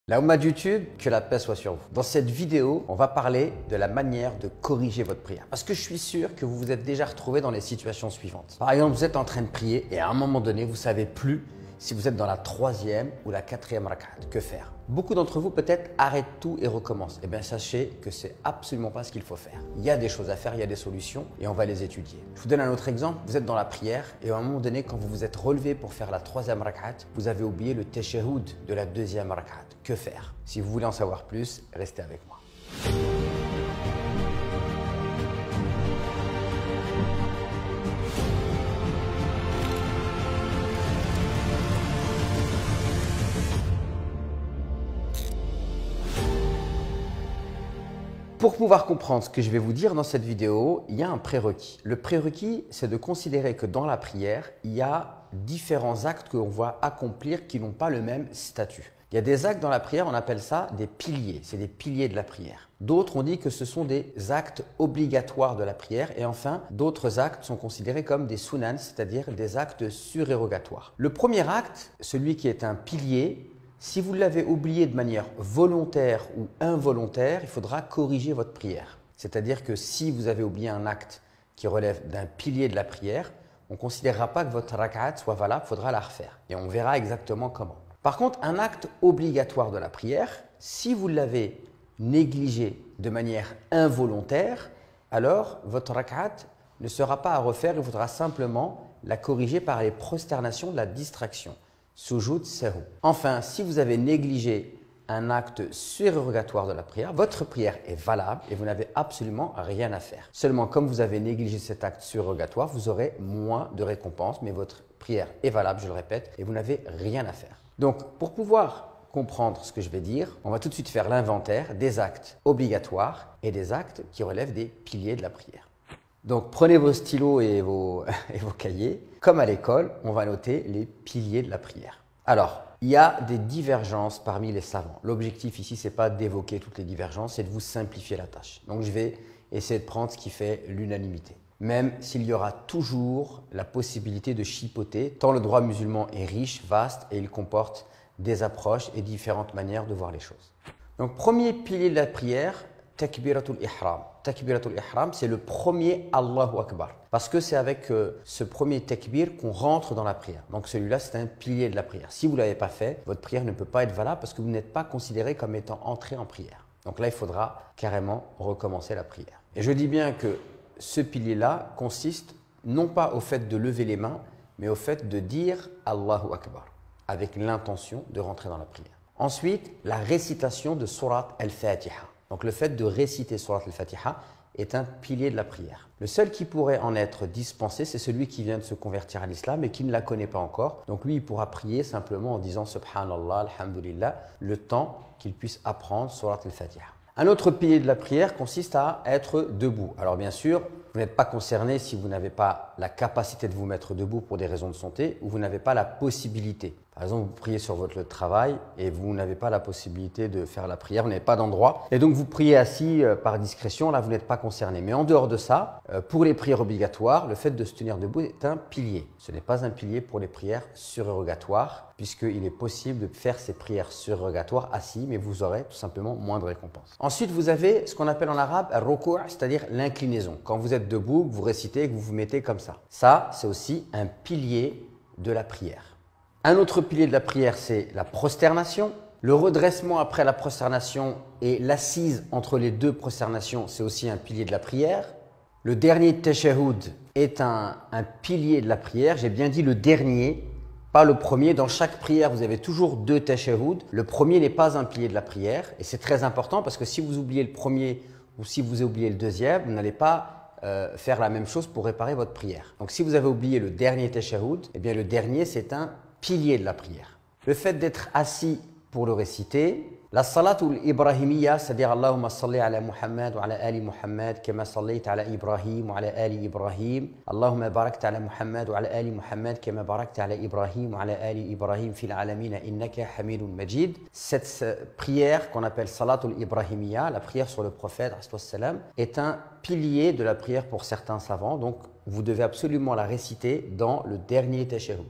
La Oumma de YouTube, que la paix soit sur vous. Dans cette vidéo, on va parler de la manière de corriger votre prière. Parce que je suis sûr que vous vous êtes déjà retrouvé dans les situations suivantes. Par exemple, vous êtes en train de prier et à un moment donné, vous ne savez plus si vous êtes dans la 3e ou la 4e rak'at. Que faire? Beaucoup d'entre vous peut-être arrêtent tout et recommencent. Eh bien, sachez que c'est absolument pas ce qu'il faut faire. Il y a des choses à faire, il y a des solutions et on va les étudier. Je vous donne un autre exemple. Vous êtes dans la prière et à un moment donné, quand vous vous êtes relevé pour faire la 3e rak'at, vous avez oublié le tashahhud de la 2e rak'at. Que faire? Si vous voulez en savoir plus, restez avec moi. Pour pouvoir comprendre ce que je vais vous dire dans cette vidéo, il y a un prérequis. Le prérequis, c'est de considérer que dans la prière, il y a différents actes qu'on va accomplir qui n'ont pas le même statut. Il y a des actes dans la prière, on appelle ça des piliers. C'est des piliers de la prière. D'autres, on dit que ce sont des actes obligatoires de la prière. Et enfin, d'autres actes sont considérés comme des sunan, c'est-à-dire des actes surérogatoires. Le premier acte, celui qui est un pilier, si vous l'avez oublié de manière volontaire ou involontaire, il faudra corriger votre prière. C'est-à-dire que si vous avez oublié un acte qui relève d'un pilier de la prière, on ne considérera pas que votre rak'at soit valable, il faudra la refaire. Et on verra exactement comment. Par contre, un acte obligatoire de la prière, si vous l'avez négligé de manière involontaire, alors votre rak'at ne sera pas à refaire, il faudra simplement la corriger par les prosternations de la distraction. Sujoud sahu. Enfin, si vous avez négligé un acte surérogatoire de la prière, votre prière est valable et vous n'avez absolument rien à faire. Seulement, comme vous avez négligé cet acte surérogatoire, vous aurez moins de récompense, mais votre prière est valable, je le répète, et vous n'avez rien à faire. Donc, pour pouvoir comprendre ce que je vais dire, on va tout de suite faire l'inventaire des actes obligatoires et des actes qui relèvent des piliers de la prière. Donc, prenez vos stylos et vos cahiers. Comme à l'école, on va noter les piliers de la prière. Alors, il y a des divergences parmi les savants. L'objectif ici, ce n'est pas d'évoquer toutes les divergences, c'est de vous simplifier la tâche. Donc, je vais essayer de prendre ce qui fait l'unanimité. Même s'il y aura toujours la possibilité de chipoter, tant le droit musulman est riche, vaste et il comporte des approches et différentes manières de voir les choses. Donc, premier pilier de la prière, Takbiratul Ihram. Takbiratul Ihram, c'est le premier Allahu Akbar. Parce que c'est avec ce premier takbir qu'on rentre dans la prière. Donc celui-là, c'est un pilier de la prière. Si vous ne l'avez pas fait, votre prière ne peut pas être valable parce que vous n'êtes pas considéré comme étant entré en prière. Donc là, il faudra carrément recommencer la prière. Et je dis bien que ce pilier-là consiste non pas au fait de lever les mains, mais au fait de dire Allahu Akbar, avec l'intention de rentrer dans la prière. Ensuite, la récitation de Surat al-Fatiha. Donc le fait de réciter Surat al-Fatiha est un pilier de la prière. Le seul qui pourrait en être dispensé, c'est celui qui vient de se convertir à l'islam et qui ne la connaît pas encore. Donc lui, il pourra prier simplement en disant Subhanallah, Alhamdulillah, le temps qu'il puisse apprendre Surat al-Fatiha. Un autre pilier de la prière consiste à être debout. Alors bien sûr, vous n'êtes pas concerné si vous n'avez pas la capacité de vous mettre debout pour des raisons de santé ou vous n'avez pas la possibilité. Par exemple, vous priez sur votre lieu de travail et vous n'avez pas la possibilité de faire la prière, vous n'avez pas d'endroit. Et donc, vous priez assis par discrétion, là, vous n'êtes pas concerné. Mais en dehors de ça, pour les prières obligatoires, le fait de se tenir debout est un pilier. Ce n'est pas un pilier pour les prières surérogatoires, puisqu'il est possible de faire ces prières surérogatoires assis, mais vous aurez tout simplement moins de récompense. Ensuite, vous avez ce qu'on appelle en arabe al-ruku', c'est-à-dire l'inclinaison. Quand vous êtes debout, que vous récitez, que vous vous mettez comme ça. Ça, c'est aussi un pilier de la prière. Un autre pilier de la prière, c'est la prosternation. Le redressement après la prosternation et l'assise entre les deux prosternations, c'est aussi un pilier de la prière. Le dernier tashahhud est un pilier de la prière. J'ai bien dit le dernier, pas le premier. Dans chaque prière, vous avez toujours deux tashahhud. Le premier n'est pas un pilier de la prière. Et c'est très important parce que si vous oubliez le premier ou si vous oubliez le deuxième, vous n'allez pas faire la même chose pour réparer votre prière. Donc si vous avez oublié le dernier tashahhud, eh bien le dernier, c'est un pilier de la prière. Le fait d'être assis pour le réciter, la salatul ibrahimiyya, c'est-à-dire Allahumma salli ala Muhammad wa ala ali Muhammad, kama sallayta ala Ibrahim wa ala ali Ibrahim, Allahumma barakta ala Muhammad wa ala ali Muhammad, kama barakta ala Ibrahim wa ala ali Ibrahim fil alamina innaka hamidun majid. Cette prière qu'on appelle salatul ibrahimiyya, la prière sur le prophète, est un pilier de la prière pour certains savants, donc vous devez absolument la réciter dans le dernier tashahhud.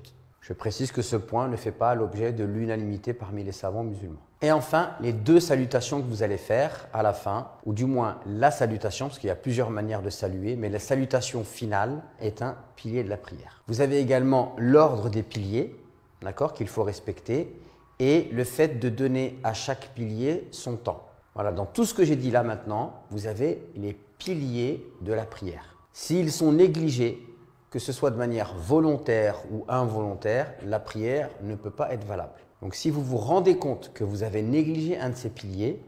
Je précise que ce point ne fait pas l'objet de l'unanimité parmi les savants musulmans. Et enfin, les deux salutations que vous allez faire à la fin, ou du moins la salutation, parce qu'il y a plusieurs manières de saluer, mais la salutation finale est un pilier de la prière. Vous avez également l'ordre des piliers, d'accord, qu'il faut respecter, et le fait de donner à chaque pilier son temps. Voilà, dans tout ce que j'ai dit là maintenant, vous avez les piliers de la prière. S'ils sont négligés, que ce soit de manière volontaire ou involontaire, la prière ne peut pas être valable. Donc si vous vous rendez compte que vous avez négligé un de ces piliers,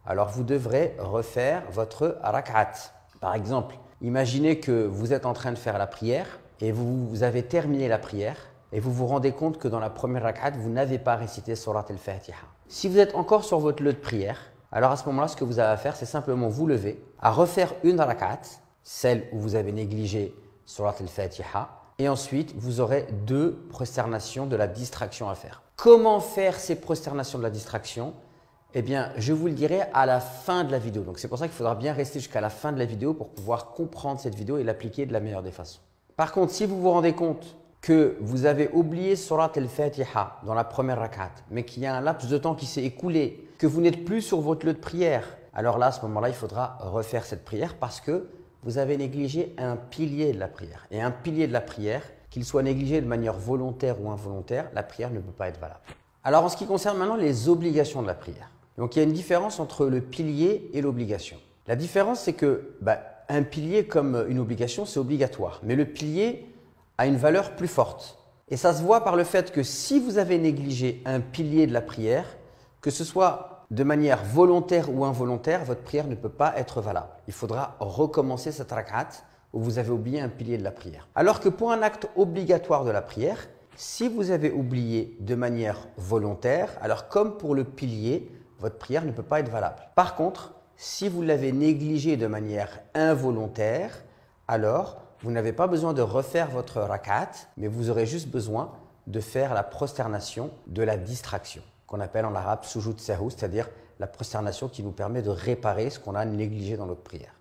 alors vous devrez refaire votre rak'at. Par exemple, imaginez que vous êtes en train de faire la prière et vous avez terminé la prière et vous vous rendez compte que dans la première rak'at, vous n'avez pas récité Surat al-Fatiha. Si vous êtes encore sur votre lieu de prière, alors à ce moment-là, ce que vous avez à faire, c'est simplement vous lever, à refaire une rak'at, celle où vous avez négligé Surat al-Fatiha, et ensuite vous aurez deux prosternations de la distraction à faire. Comment faire ces prosternations de la distraction? Eh bien, je vous le dirai à la fin de la vidéo. Donc c'est pour ça qu'il faudra bien rester jusqu'à la fin de la vidéo pour pouvoir comprendre cette vidéo et l'appliquer de la meilleure des façons. Par contre, si vous vous rendez compte que vous avez oublié Surat al-Fatiha dans la première rak'at, mais qu'il y a un laps de temps qui s'est écoulé, que vous n'êtes plus sur votre lieu de prière, alors là, à ce moment-là, il faudra refaire cette prière parce que vous avez négligé un pilier de la prière. Et un pilier de la prière, qu'il soit négligé de manière volontaire ou involontaire, la prière ne peut pas être valable. Alors en ce qui concerne maintenant les obligations de la prière, donc il y a une différence entre le pilier et l'obligation. La différence, c'est que un pilier comme une obligation, c'est obligatoire. Mais le pilier a une valeur plus forte. Et ça se voit par le fait que si vous avez négligé un pilier de la prière, que ce soit de manière volontaire ou involontaire, votre prière ne peut pas être valable. Il faudra recommencer cette rak'at où vous avez oublié un pilier de la prière. Alors que pour un acte obligatoire de la prière, si vous avez oublié de manière volontaire, alors comme pour le pilier, votre prière ne peut pas être valable. Par contre, si vous l'avez négligé de manière involontaire, alors vous n'avez pas besoin de refaire votre rak'at, mais vous aurez juste besoin de faire la prosternation de la distraction, qu'on appelle en arabe sujud sahou, c'est-à-dire la prosternation qui nous permet de réparer ce qu'on a négligé dans notre prière.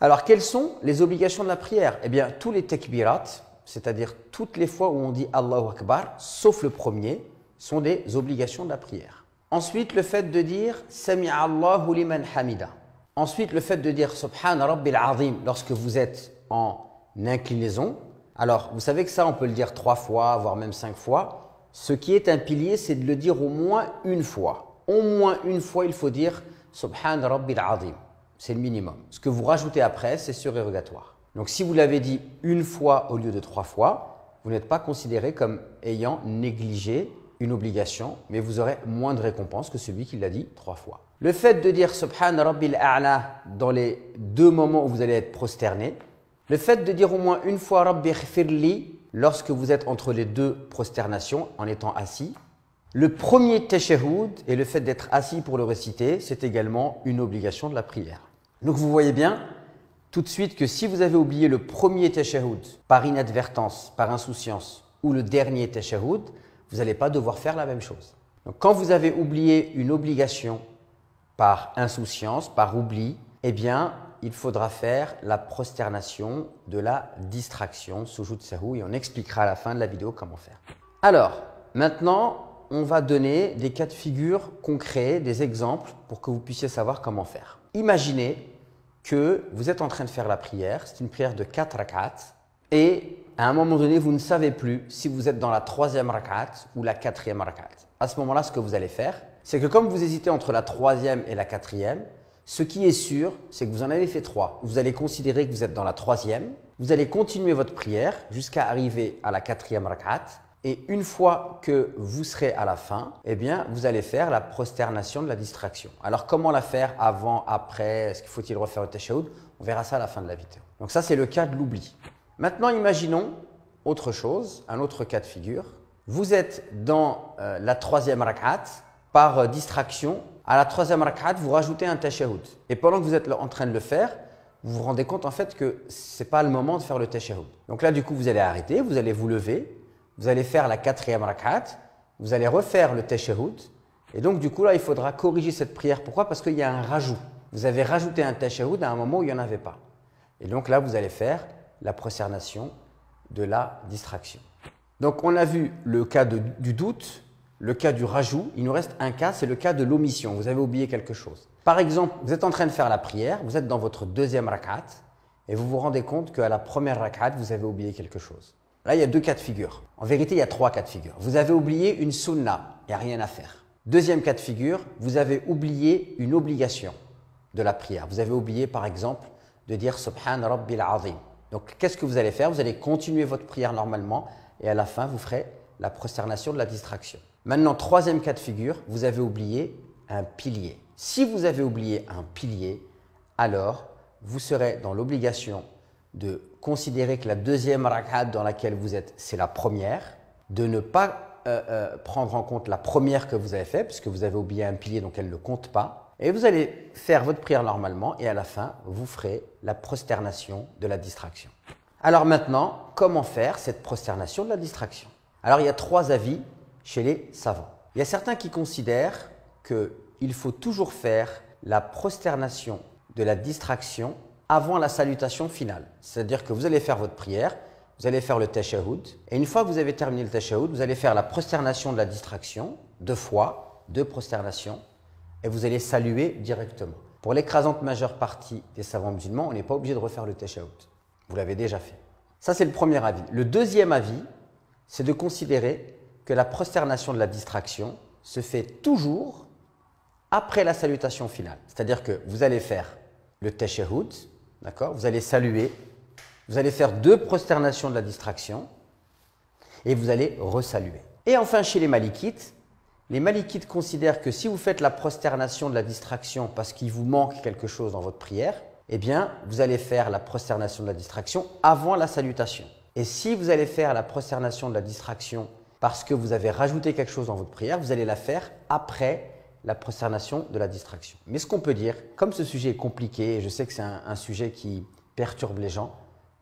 Alors, quelles sont les obligations de la prière? Eh bien, tous les takbirat, c'est-à-dire toutes les fois où on dit Allahu Akbar, sauf le premier, sont des obligations de la prière. Ensuite, le fait de dire Sami'a Allahu liman hamida. Ensuite, le fait de dire Subhan Rabbil Azim lorsque vous êtes en inclinaison. Alors, vous savez que ça, on peut le dire 3 fois, voire même 5 fois. Ce qui est un pilier, c'est de le dire au moins une fois. Au moins une fois, il faut dire Subhan Rabbil Azim. C'est le minimum. Ce que vous rajoutez après, c'est surérogatoire. Donc, si vous l'avez dit une fois au lieu de 3 fois, vous n'êtes pas considéré comme ayant négligé une obligation, mais vous aurez moins de récompense que celui qui l'a dit 3 fois. Le fait de dire Subhan Rabbil A'la dans les 2 moments où vous allez être prosterné, le fait de dire au moins une fois Rabbi Khfirli lorsque vous êtes entre les 2 prosternations en étant assis, le premier tashahhud et le fait d'être assis pour le réciter, c'est également une obligation de la prière. Donc vous voyez bien tout de suite que si vous avez oublié le premier tashahhud par inadvertance, par insouciance ou le dernier tashahhud, vous n'allez pas devoir faire la même chose. Donc quand vous avez oublié une obligation par insouciance, par oubli, eh bien il faudra faire la prosternation de la distraction, sujud sahou, et on expliquera à la fin de la vidéo comment faire. Alors, maintenant, on va donner des cas de figure concrets, des exemples pour que vous puissiez savoir comment faire. Imaginez que vous êtes en train de faire la prière, c'est une prière de 4 rak'at, et à un moment donné, vous ne savez plus si vous êtes dans la 3e rak'at ou la 4e rak'at. À ce moment-là, ce que vous allez faire, c'est que comme vous hésitez entre la 3e et la 4e, ce qui est sûr, c'est que vous en avez fait 3. Vous allez considérer que vous êtes dans la 3e, vous allez continuer votre prière jusqu'à arriver à la 4e rak'at, et une fois que vous serez à la fin, eh bien, vous allez faire la prosternation de la distraction. Alors, comment la faire avant, après? Est-ce qu'il faut-il refaire le tashahhud? On verra ça à la fin de la vidéo. Donc ça, c'est le cas de l'oubli. Maintenant, imaginons autre chose, un autre cas de figure. Vous êtes dans la 3e rak'at, par distraction. À la 3e rak'at, vous rajoutez un tashahhud. Et pendant que vous êtes en train de le faire, vous vous rendez compte en fait que ce n'est pas le moment de faire le tashahhud. Donc là, du coup, vous allez arrêter, vous allez vous lever, vous allez faire la 4e rak'at, vous allez refaire le tashahhud. Et donc, du coup, là, il faudra corriger cette prière. Pourquoi? Parce qu'il y a un rajout. Vous avez rajouté un tashahhud à un moment où il n'y en avait pas. Et donc là, vous allez faire la prosternation de la distraction. Donc on a vu le cas du doute, le cas du rajout. Il nous reste un cas, c'est le cas de l'omission. Vous avez oublié quelque chose. Par exemple, vous êtes en train de faire la prière, vous êtes dans votre deuxième rak'at et vous vous rendez compte qu'à la première rak'at, vous avez oublié quelque chose. Là, il y a deux cas de figure. En vérité, il y a trois cas de figure. Vous avez oublié une sunna, il n'y a rien à faire. Deuxième cas de figure, vous avez oublié une obligation de la prière. Vous avez oublié, par exemple, de dire Subhan Rabbil Azim. Donc, qu'est-ce que vous allez faire? Vous allez continuer votre prière normalement et à la fin, vous ferez la prosternation de la distraction. Maintenant, troisième cas de figure, vous avez oublié un pilier. Si vous avez oublié un pilier, alors vous serez dans l'obligation de considérer que la deuxième rak'at dans laquelle vous êtes, c'est la première, de ne pas prendre en compte la première que vous avez faite, puisque vous avez oublié un pilier, donc elle ne compte pas. Et vous allez faire votre prière normalement et à la fin, vous ferez la prosternation de la distraction. Alors maintenant, comment faire cette prosternation de la distraction? Alors il y a trois avis chez les savants. Il y a certains qui considèrent qu'il faut toujours faire la prosternation de la distraction avant la salutation finale. C'est-à-dire que vous allez faire votre prière, vous allez faire le tashahhud, et une fois que vous avez terminé le tashahhud, vous allez faire la prosternation de la distraction, deux fois, deux prosternations, et vous allez saluer directement. Pour l'écrasante majeure partie des savants musulmans, on n'est pas obligé de refaire le tashahhud. Vous l'avez déjà fait. Ça, c'est le premier avis. Le deuxième avis, c'est de considérer que la prosternation de la distraction se fait toujours après la salutation finale. C'est-à-dire que vous allez faire le tashahhud, d'accord? Vous allez saluer, vous allez faire deux prosternations de la distraction et vous allez resaluer. Et enfin, chez les malikites considèrent que si vous faites la prosternation de la distraction parce qu'il vous manque quelque chose dans votre prière, eh bien, vous allez faire la prosternation de la distraction avant la salutation. Et si vous allez faire la prosternation de la distraction parce que vous avez rajouté quelque chose dans votre prière, vous allez la faire après la prosternation de la distraction. Mais ce qu'on peut dire, comme ce sujet est compliqué, et je sais que c'est un sujet qui perturbe les gens,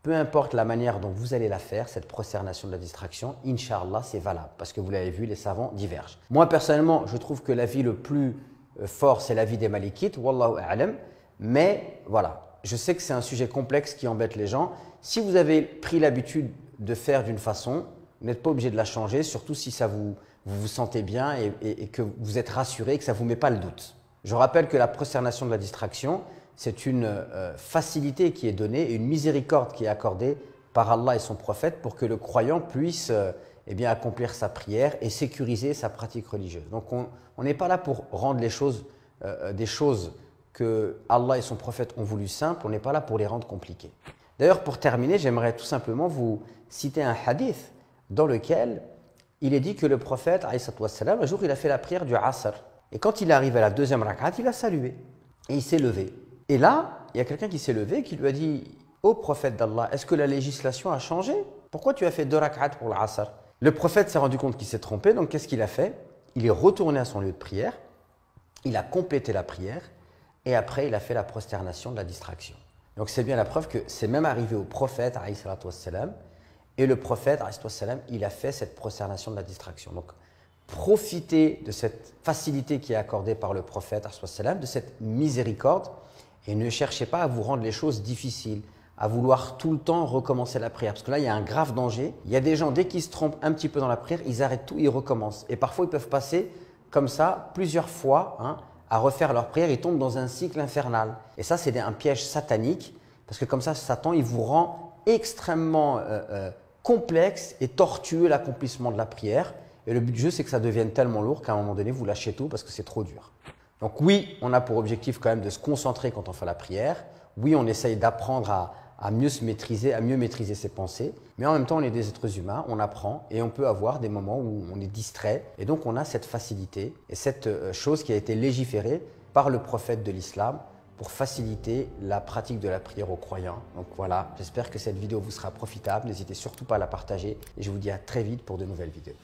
peu importe la manière dont vous allez la faire, cette prosternation de la distraction, Inch'Allah, c'est valable. Parce que vous l'avez vu, les savants divergent. Moi, personnellement, je trouve que l'avis le plus fort, c'est l'avis des malikites, Wallahu a'lam. Mais voilà, je sais que c'est un sujet complexe qui embête les gens. Si vous avez pris l'habitude de faire d'une façon, vous n'êtes pas obligé de la changer, surtout si vous vous sentez bien et que vous êtes rassuré et que ça ne vous met pas le doute. Je rappelle que la prosternation de la distraction, c'est une facilité qui est donnée et une miséricorde qui est accordée par Allah et son prophète pour que le croyant puisse accomplir sa prière et sécuriser sa pratique religieuse. Donc on n'est pas là pour rendre les choses, des choses que Allah et son prophète ont voulu simples, on n'est pas là pour les rendre compliquées. D'ailleurs, pour terminer, j'aimerais tout simplement vous citer un hadith dans lequel il est dit que le prophète, un jour, il a fait la prière du Asr. Et quand il est arrivé à la deuxième rak'at, il a salué. Et il s'est levé. Et là, il y a quelqu'un qui s'est levé qui lui a dit « Ô prophète d'Allah, est-ce que la législation a changé? Pourquoi tu as fait 2 rak'at pour l'Asr ?» Le prophète s'est rendu compte qu'il s'est trompé, donc qu'est-ce qu'il a fait? Il est retourné à son lieu de prière, il a complété la prière et après il a fait la prosternation de la distraction. Donc c'est bien la preuve que c'est même arrivé au prophète, et le prophète, il a fait cette prosternation de la distraction. Donc profitez de cette facilité qui est accordée par le prophète, de cette miséricorde, et ne cherchez pas à vous rendre les choses difficiles, à vouloir tout le temps recommencer la prière. Parce que là, il y a un grave danger. Il y a des gens, dès qu'ils se trompent un petit peu dans la prière, ils arrêtent tout, ils recommencent. Et parfois, ils peuvent passer comme ça plusieurs fois à refaire leur prière. Ils tombent dans un cycle infernal. Et ça, c'est un piège satanique. Parce que comme ça, Satan, il vous rend extrêmement complexe et tortueux l'accomplissement de la prière. Et le but du jeu, c'est que ça devienne tellement lourd qu'à un moment donné, vous lâchez tout parce que c'est trop dur. Donc oui, on a pour objectif quand même de se concentrer quand on fait la prière. Oui, on essaye d'apprendre à mieux se maîtriser, à mieux maîtriser ses pensées. Mais en même temps, on est des êtres humains, on apprend et on peut avoir des moments où on est distrait. Et donc, on a cette facilité et cette chose qui a été légiférée par le prophète de l'islam pour faciliter la pratique de la prière aux croyants. Donc voilà, j'espère que cette vidéo vous sera profitable. N'hésitez surtout pas à la partager et je vous dis à très vite pour de nouvelles vidéos.